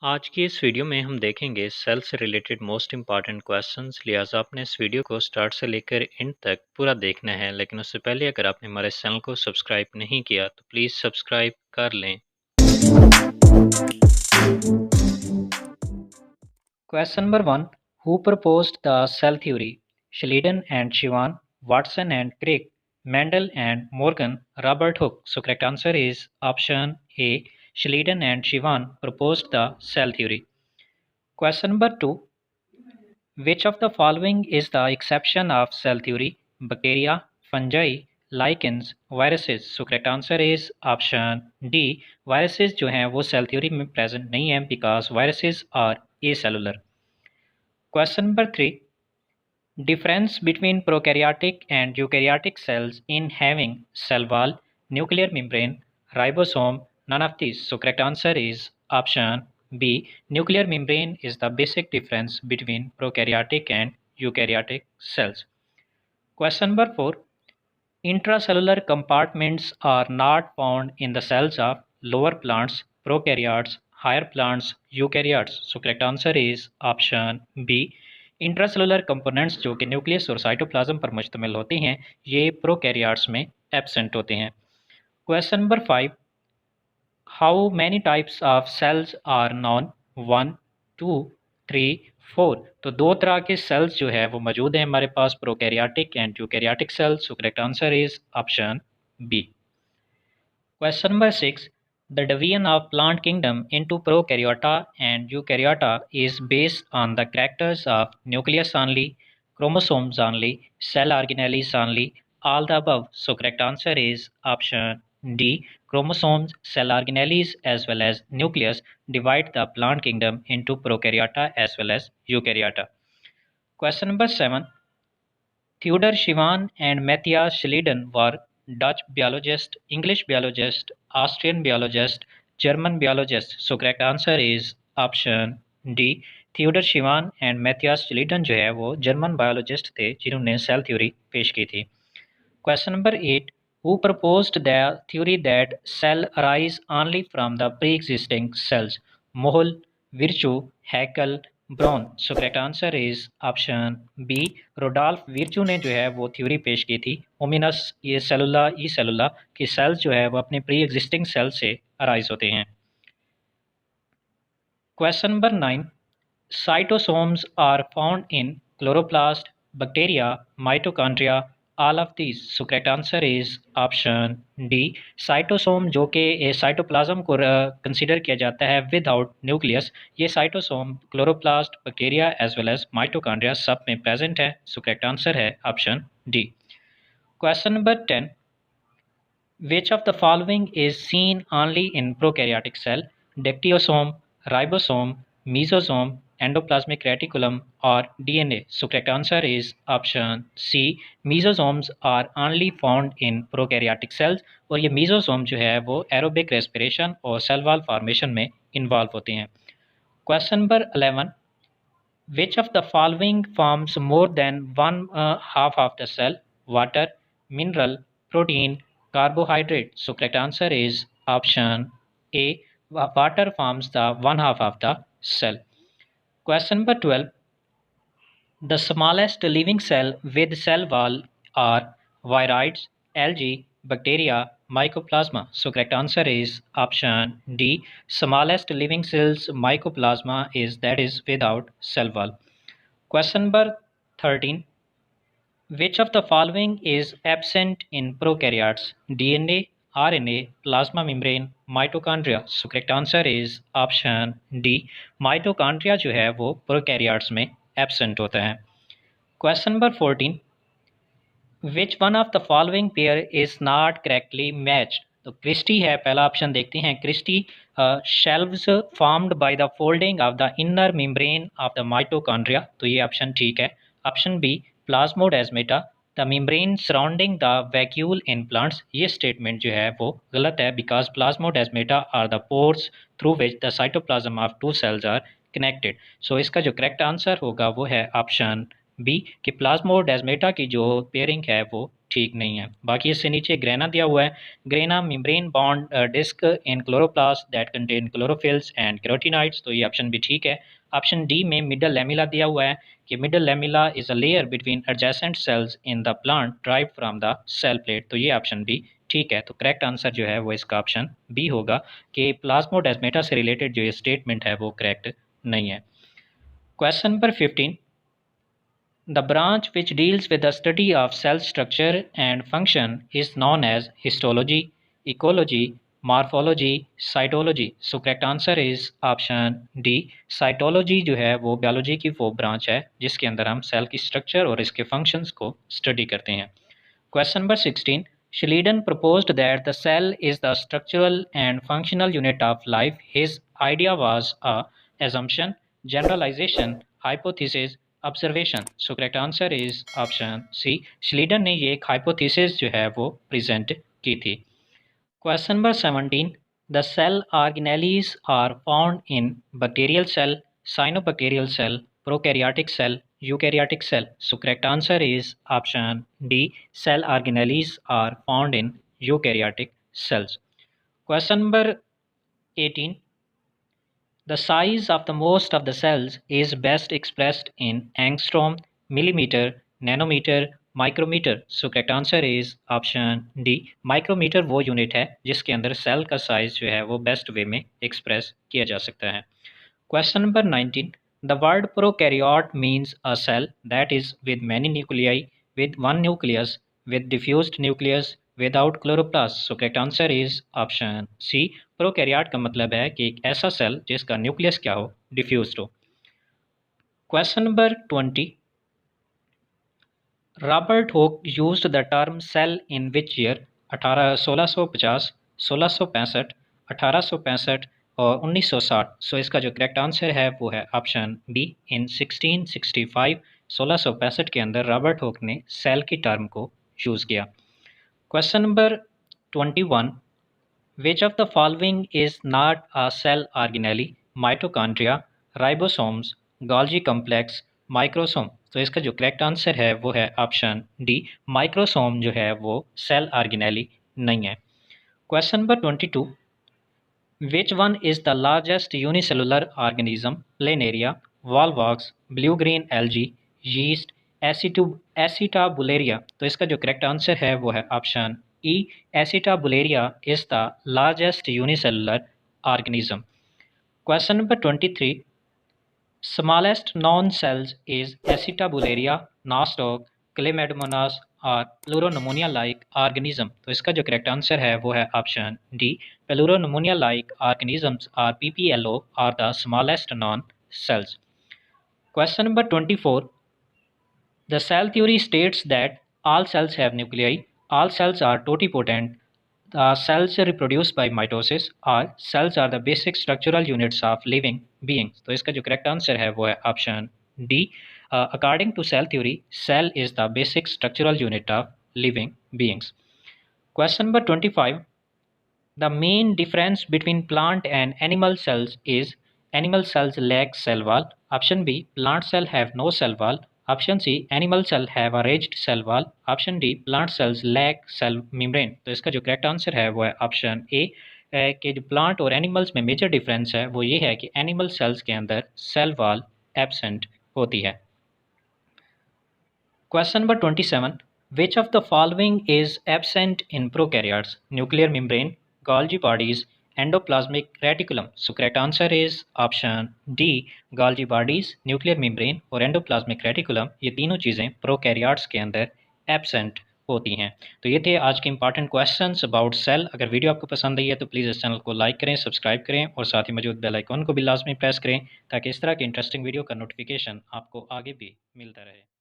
आज की इस वीडियो में हम देखेंगे सेल से रिलेटेड मोस्ट इम्पॉर्टेंट क्वेश्चंस। लिहाजा आपने इस वीडियो को स्टार्ट से लेकर एंड तक पूरा देखना है, लेकिन उससे पहले अगर आपने हमारे चैनल को सब्सक्राइब नहीं किया तो प्लीज़ सब्सक्राइब कर लें। Question number 1. Who proposed the cell theory? Schleiden and Schwann, Watson and Crick, Mendel and Morgan, Robert Hooke. So correct answer is option A. Schleiden and Schwann proposed the cell theory. Question number 2. Which of the following is the exception of cell theory? Bacteria, fungi, lichens, viruses. So correct answer is option D. Viruses जो हैं वो cell theory में present नहीं हैं because viruses are acellular. Question number 3. Difference between prokaryotic and eukaryotic cells in having cell wall, nuclear membrane, ribosome, none of these. So correct answer is option B. Nuclear membrane is the basic difference between prokaryotic and eukaryotic cells. Question number 4. Intracellular compartments are not found in the cells of lower plants, prokaryotes, higher plants, eukaryotes. So correct answer is option B. Intracellular components जो कि nucleus और cytoplasm पर मुश्तमिल होते हैं ये prokaryotes में absent होते हैं। Question number 5. How many types of cells are known? 1, 2, 3, 4। तो दो तरह के सेल्स जो है वो मौजूद हैं हमारे पास, prokaryotic and eukaryotic cells. So correct answer is option B. Question number 6. The division of plant kingdom into prokaryota and eukaryota is based on the characters of nucleus only, chromosomes only, cell organelles only, all the above. So correct answer is option D. Chromosomes, cell organelles as well as nucleus divide the plant kingdom into prokaryota as well as eukaryota. Question number 7. Theodor Schwann and Matthias Schleiden were Dutch biologists, English biologists, Austrian biologists, German biologists. So correct answer is option D. Theodor Schwann and Matthias Schleiden जो है वो German biologist थे जिन्होंने cell theory पेश की थी। Question number 8. Who proposed the theory that cell arise only from the pre-existing cells? Mohl, Virchow, Haeckel, Brown. So correct answer is option B. रोडोल्फ विर्चू ने जो है वो थ्योरी पेश की थी होमिनस ये सेलुला ई सेलुला की सेल्स जो है वो अपने प्री एग्जिस्टिंग सेल से अराइज होते हैं। Question number 9. Cytosomes are found in chloroplast, bacteria, mitochondria, all of these. So correct answer is option D. साइटोसोम जो कि साइटोप्लाज्म को कंसिडर किया जाता है विदाउट न्यूक्लियस, ये cytosome chloroplast, bacteria as well as mitochondria सब में प्रेजेंट है। सो करेक्ट आंसर है option D. Question number 10. Which of the following is seen only in prokaryotic cell? Dictyosome, ribosome, mesosome, endoplasmic reticulum, or DNA? So correct answer is option C. Mesosomes are only found in prokaryotic cells और ये mesosome जो है वो aerobic respiration और cell wall formation में involve होते हैं। Question number 11. Which of the following forms more than one half of the cell? Water, mineral, protein, carbohydrate. So correct answer is option A. Water forms the one half of the cell. Question number 12. The smallest living cell with cell wall are viroids, algae, bacteria, mycoplasma. So correct answer is option D. Smallest living cells mycoplasma is that is without cell wall. Question number 13. Which of the following is absent in prokaryotes? DNA, RNA, plasma membrane, mitochondria. So correct answer is option D. Mitochondria जो है वो prokaryotes में absent होता है। Question number 14. Which one of the following pair is not correctly matched? तो cristae है पहला option, देखते हैं cristae shelves formed by the folding of the inner membrane of the mitochondria, तो ये ऑप्शन ठीक है। Option B plasmodesmata the membrane surrounding the vacuole in plants, ये स्टेटमेंट जो है वो गलत है because plasmodesmata are the pores through which the cytoplasm of two cells are connected. So इसका जो करेक्ट आंसर होगा वो है ऑप्शन बी कि प्लाज्मोडेस्मेटा की जो पेयरिंग है वो ठीक नहीं है। बाकी इससे नीचे ग्रेना दिया हुआ है, grana membrane bound disc in chloroplast that contain chlorophylls and carotenoids, तो ये ऑप्शन भी ठीक है। ऑप्शन डी में मिडल लेमिला दिया हुआ है कि middle lamella is a layer between adjacent cells in the plant drive from the cell plate, तो ये ऑप्शन भी ठीक है। तो करेक्ट आंसर जो है वो इसका ऑप्शन बी होगा कि प्लाज्मोडेस्माटा से रिलेटेड जो ये स्टेटमेंट है वो करेक्ट नहीं है। Question number 15, the branch which deals with the study of cell structure and function is known as histology, ecology, morphology, cytology. So correct answer is option D. Cytology जो है वो biology की वो branch है जिसके अंदर हम cell की structure और इसके functions को study करते हैं। Question number 16. Schleiden proposed that the cell is the structural and functional unit of life. His idea was a assumption, generalization, hypothesis, observation. So correct answer is option C. Schleiden ने ये एक hypothesis जो है वो present की थी। Question number 17. The cell organelles are found in bacterial cell, cyanobacterial cell, prokaryotic cell, eukaryotic cell. So correct answer is option D. Cell organelles are found in eukaryotic cells. Question number 18. The size of the most of the cells is best expressed in angstrom, millimeter, nanometer, micrometer. So correct answer is option D, micrometer वो unit है जिसके अंदर cell का size जो है वो best way में express किया जा सकता है। Question number 19, the word prokaryote means a cell that is with many nuclei, with one nucleus, with diffused nucleus, without chloroplast. So correct answer is option C, prokaryote का मतलब है कि एक ऐसा सेल जिसका न्यूक्लियस क्या हो, डिफ्यूज्ड हो। Question number 20, Robert Hooke used the term cell in which year? 1650, 1665, 1865 और 1960। सो इसका जो करेक्ट आंसर है वो है ऑप्शन बी, इन 1665, 1665 के अंदर रॉबर्ट हुक ने सेल की टर्म को यूज़ किया। Question number 21, which of the following is not a cell organelle? Mitochondria, ribosomes, Golgi complex, microsome. तो इसका जो करेक्ट आंसर है वो है ऑप्शन डी, माइक्रोसोम जो है वो सेल ऑर्गेनेली नहीं है। Question number 22, which one is the largest unicellular organism? Planaria, volvox, blue green algae, yeast, acetabularia. तो इसका जो करेक्ट आंसर है वो है option E, acetabularia is the largest unicellular organism. Question number 23, smallest known cells is Acetabularia, nostoc, Chlamydomonas और प्लूरोनमोनिया like organism. तो इसका जो करेक्ट आंसर है वो है option D, pleuropneumonia like organisms are PPLO are the smallest non cells. Question number 24, the cell theory states that all cells have nuclei, all cells are totipotent, the cells reproduce by mitosis, or cells are the basic structural units of living beings. तो इसका जो correct answer है वो है option D, according to cell theory cell is the basic structural unit of living beings. Question number 25, the main difference between plant and animal cells is animal cells lack cell wall. Option B, plant cell have no cell wall. Option C, animal cell have a ridged cell wall. Option D, plant cells lack cell membrane. तो इसका जो correct answer है वो है option A, कि जो plant और animals में मेजर डिफरेंस है वो ये है कि एनिमल सेल्स के अंदर सेल वॉल एब्सेंट होती है। Question number 27, which of the following is absent in prokaryotes? Nuclear membrane, Golgi bodies, endoplasmic reticulum. So correct answer is option D, Golgi bodies, nuclear membrane और endoplasmic reticulum, ये तीनों चीज़ें prokaryotes के अंदर absent होती हैं। तो ये थे आज के इंपॉर्टेंट क्वेश्चंस अबाउट सेल। अगर वीडियो आपको पसंद आई है तो प्लीज़ इस चैनल को लाइक करें, सब्सक्राइब करें और साथ ही मौजूद बेल आइकॉन को भी लाजमी प्रेस करें ताकि इस तरह की इंटरेस्टिंग वीडियो का नोटिफिकेशन आपको आगे भी मिलता रहे।